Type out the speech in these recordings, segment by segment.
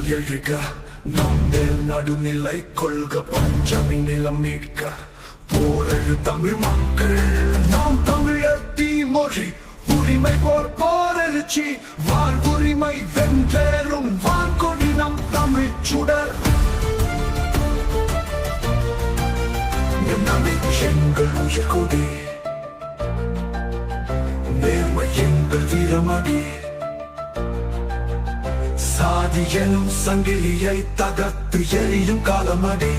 குரல் எழுக நம் மேல் நடுநிலை கொள்க பஞ்சமி நிலம் மீட்க போரழு தமிழ் மக்கள் நாம் தமிழர் தீமொழி உரிமை போர் போரெழுச்சி வாழ் உரிமை வென்றேறும் வான்கொடி நம் தமிழ் சுடர் எங்கள் உயிர் கொடி நேர்மை எங்கள் வீரமடி சாதி எனும் சங்கிலியை தகர்த்து எரியும் காலமடி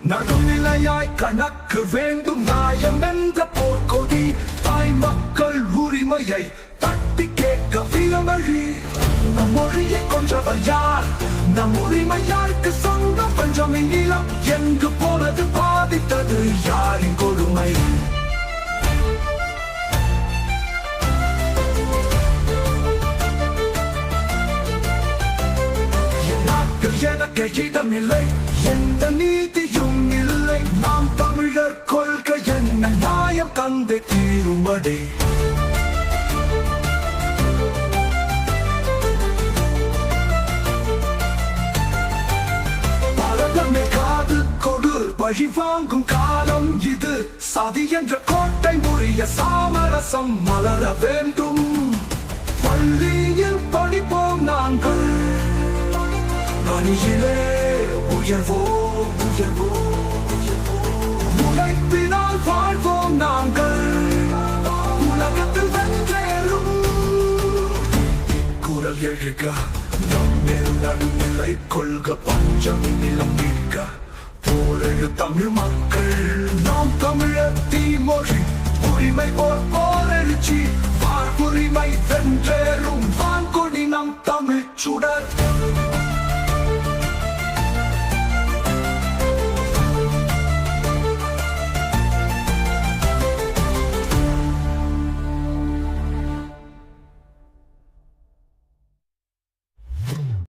நடுநிலையாய் கணக்கு வேண்டும் நியாயம் என்ற போர்க்கொடி தாய் மக்கள் உரிமையை தட்டி கேட்க வீரமழி நம் மொழியை கொன்றவர் யார் நம் உரிமையாருக்கு சொந்தம் பஞ்சமி நிலம் எங்கு போனது பாதித்தது யாரின் கொடுமை எனக்கு இடமில்லை எந்த நீதியும் இல்லை நாம் தமிழர் கொள்கை என்ன நியாயம் தந்தை தீருமடி பரதமே காது கொடு பழி வாங்கும் காலம் இது சதி என்ற கோட்டை முறிய சாமரசம் மலர வேண்டும் பள்ளியில் படிப்போம் நாங்கள் பணியிலே உயர்வோ உயர்வோ உழைப்பினால் வாழ்வோம் நாங்கள் உலகத்தில் வென்றேறும் குரல் எழுக நம் மேல் நடுநிலை கொள்க பஞ்சமி நிலம் மீட்க போரழு தமிழ் மக்கள் நாம் தமிழர் தீமொழி உரிமை போர் போரெழுச்சி